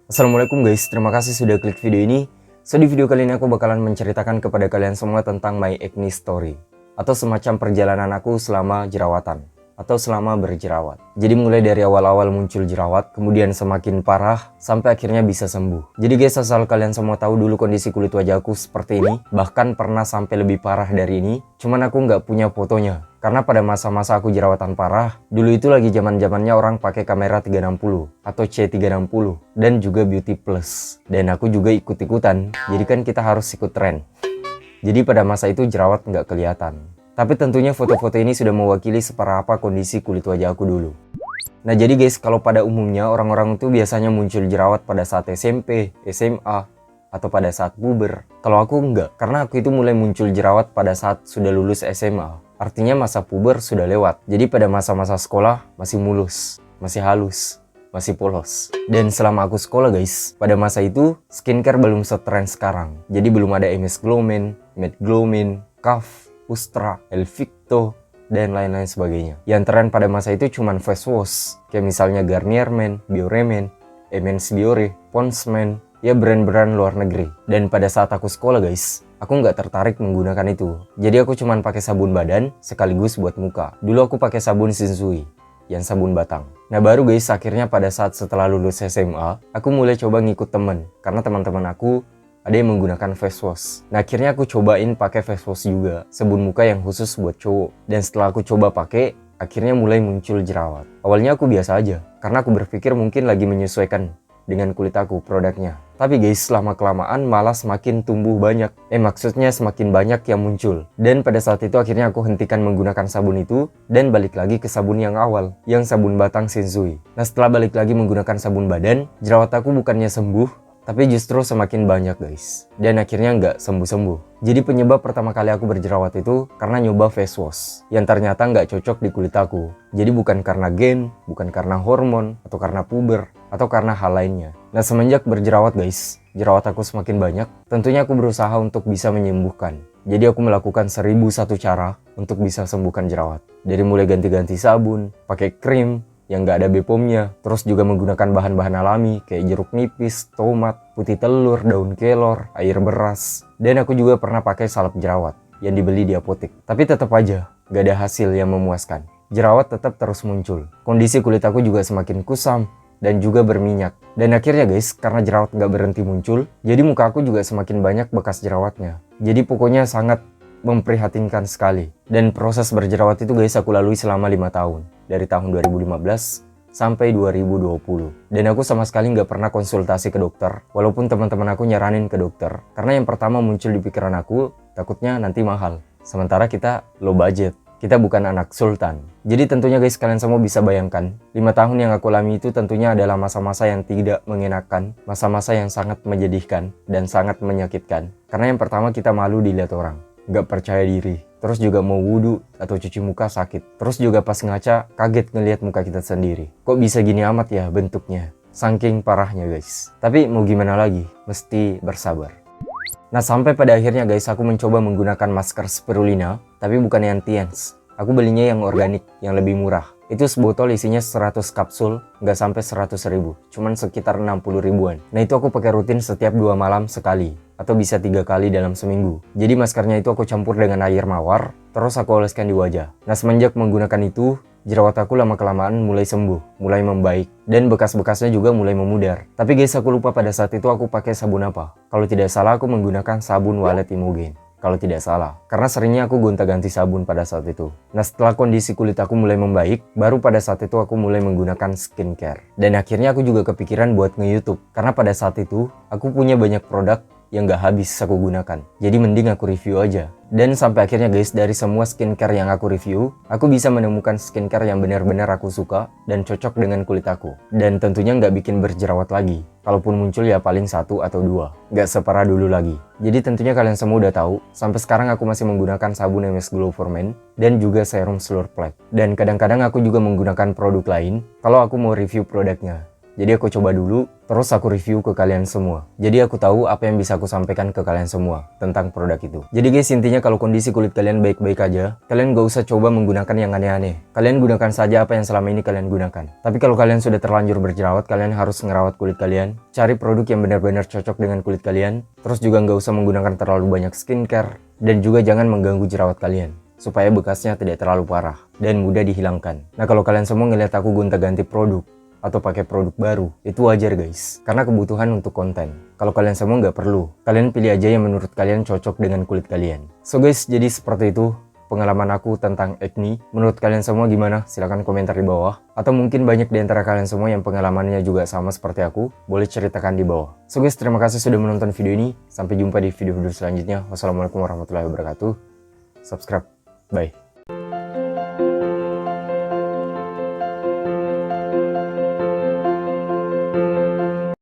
Assalamualaikum guys, terima kasih sudah klik video ini. So di video kali ini aku bakalan menceritakan kepada kalian semua tentang my acne story, atau semacam perjalanan aku selama jerawatan atau selama berjerawat. Jadi mulai dari awal-awal muncul jerawat, kemudian semakin parah, sampai akhirnya bisa sembuh. Jadi guys, asal kalian semua tahu dulu kondisi kulit wajah aku seperti ini, bahkan pernah sampai lebih parah dari ini, cuman aku nggak punya fotonya. Karena pada masa-masa aku jerawatan parah, dulu itu lagi zaman-zamannya orang pakai kamera 360 atau C360 dan juga Beauty Plus. Dan aku juga ikut-ikutan, jadi kan kita harus ikut tren. Jadi pada masa itu jerawat nggak kelihatan. Tapi tentunya foto-foto ini sudah mewakili separah apa kondisi kulit wajah aku dulu. Nah jadi guys, kalau pada umumnya orang-orang itu biasanya muncul jerawat pada saat SMP, SMA, atau pada saat puber. Kalau aku enggak, karena aku itu mulai muncul jerawat pada saat sudah lulus SMA. Artinya masa puber sudah lewat. Jadi pada masa-masa sekolah masih mulus, masih halus, masih polos. Dan selama aku sekolah guys, pada masa itu skincare belum setren sekarang. Jadi belum ada MS Glow Man, Matte Glow Man, KAF, Ustra, Elvicto, dan lain-lain sebagainya. Yang tren pada masa itu cuman face wash, kayak misalnya Garnier Men, Biore Men, MNC Biore, Pond's Men, ya brand-brand luar negeri. Dan pada saat aku sekolah guys, aku nggak tertarik menggunakan itu. Jadi aku cuman pakai sabun badan sekaligus buat muka. Dulu aku pakai sabun Shinsui, yang sabun batang. Nah baru guys, akhirnya pada saat setelah lulus SMA, aku mulai coba ngikut temen. Karena teman-teman aku ada yang menggunakan face wash. Nah akhirnya aku cobain pakai face wash juga, sabun muka yang khusus buat cowok. Dan setelah aku coba pakai, akhirnya mulai muncul jerawat. Awalnya aku biasa aja, karena aku berpikir mungkin lagi menyesuaikan dengan kulit aku produknya. Tapi guys, lama kelamaan malah semakin tumbuh banyak. Maksudnya semakin banyak yang muncul. Dan pada saat itu akhirnya aku hentikan menggunakan sabun itu dan balik lagi ke sabun yang awal, yang sabun batang Shinsui. Nah setelah balik lagi menggunakan sabun badan, jerawat aku bukannya sembuh, tapi justru semakin banyak guys. Dan akhirnya nggak sembuh-sembuh. Jadi penyebab pertama kali aku berjerawat itu karena nyoba face wash yang ternyata nggak cocok di kulit aku. Jadi bukan karena gen, bukan karena hormon, atau karena puber, atau karena hal lainnya. Nah semenjak berjerawat guys, jerawat aku semakin banyak. Tentunya aku berusaha untuk bisa menyembuhkan. Jadi aku melakukan 1001 cara untuk bisa sembuhkan jerawat. Dari mulai ganti-ganti sabun, pakai krim yang nggak ada BPOM-nya, terus juga menggunakan bahan-bahan alami kayak jeruk nipis, tomat, putih telur, daun kelor, air beras. Dan aku juga pernah pakai salep jerawat yang dibeli di apotek. Tapi tetap aja nggak ada hasil yang memuaskan. Jerawat tetap terus muncul. Kondisi kulit aku juga semakin kusam dan juga berminyak. Dan akhirnya guys, karena jerawat nggak berhenti muncul, jadi muka aku juga semakin banyak bekas jerawatnya. Jadi pokoknya sangat memprihatinkan sekali. Dan proses berjerawat itu guys aku lalui selama 5 tahun. Dari tahun 2015 sampai 2020. Dan aku sama sekali nggak pernah konsultasi ke dokter. Walaupun teman-teman aku nyaranin ke dokter. Karena yang pertama muncul di pikiran aku, takutnya nanti mahal. Sementara kita low budget. Kita bukan anak sultan. Jadi tentunya guys, kalian semua bisa bayangkan 5 tahun yang aku alami itu tentunya adalah masa-masa yang tidak mengenakan. Masa-masa yang sangat menyedihkan dan sangat menyakitkan. Karena yang pertama kita malu dilihat orang, nggak percaya diri, terus juga mau wudhu atau cuci muka sakit, terus juga pas ngaca kaget ngelihat muka kita sendiri. Kok bisa gini amat ya bentuknya, saking parahnya guys. Tapi mau gimana lagi, mesti bersabar. Nah sampai pada akhirnya guys, aku mencoba menggunakan masker spirulina, tapi bukan yang Tiens. Aku belinya yang organik, yang lebih murah. Itu sebotol isinya 100 kapsul, nggak sampai 100 ribu, cuman sekitar 60 ribuan. Nah itu aku pakai rutin setiap 2 malam sekali, atau bisa 3 kali dalam seminggu. Jadi maskernya itu aku campur dengan air mawar, terus aku oleskan di wajah. Nah semenjak menggunakan itu, jerawat aku lama-kelamaan mulai sembuh, mulai membaik, dan bekas-bekasnya juga mulai memudar. Tapi guys, aku lupa pada saat itu aku pakai sabun apa. Kalau tidak salah aku menggunakan sabun Walet Imogen. Kalau tidak salah, karena seringnya aku gonta-ganti sabun pada saat itu. Nah setelah kondisi kulit aku mulai membaik, baru pada saat itu aku mulai menggunakan skincare. Dan akhirnya aku juga kepikiran buat nge-YouTube. Karena pada saat itu, aku punya banyak produk yang gak habis aku gunakan. Jadi mending aku review aja. Dan sampai akhirnya guys, dari semua skincare yang aku review, aku bisa menemukan skincare yang benar-benar aku suka dan cocok dengan kulit aku. Dan tentunya nggak bikin berjerawat lagi. Kalaupun muncul ya paling 1 atau 2. Nggak separah dulu lagi. Jadi tentunya kalian semua udah tahu, sampai sekarang aku masih menggunakan sabun MS Glow for Men dan juga serum Slurplex. Dan kadang-kadang aku juga menggunakan produk lain kalau aku mau review produknya. Jadi aku coba dulu, terus aku review ke kalian semua. Jadi aku tahu apa yang bisa aku sampaikan ke kalian semua tentang produk itu. Jadi guys, intinya kalau kondisi kulit kalian baik-baik aja, kalian gak usah coba menggunakan yang aneh-aneh. Kalian gunakan saja apa yang selama ini kalian gunakan. Tapi kalau kalian sudah terlanjur berjerawat, kalian harus ngerawat kulit kalian. Cari produk yang benar-benar cocok dengan kulit kalian. Terus juga gak usah menggunakan terlalu banyak skincare. Dan juga jangan mengganggu jerawat kalian, supaya bekasnya tidak terlalu parah dan mudah dihilangkan. Nah, kalau kalian semua ngeliat aku gonta-ganti produk atau pakai produk baru, itu wajar guys, karena kebutuhan untuk konten. Kalau kalian semua nggak perlu, kalian pilih aja yang menurut kalian cocok dengan kulit kalian. So guys, jadi seperti itu pengalaman aku tentang acne. Menurut kalian semua gimana? Silahkan komentar di bawah. Atau mungkin banyak di antara kalian semua yang pengalamannya juga sama seperti aku, boleh ceritakan di bawah. So guys, terima kasih sudah menonton video ini. Sampai jumpa di video-video selanjutnya. Wassalamualaikum warahmatullahi wabarakatuh. Subscribe. Bye.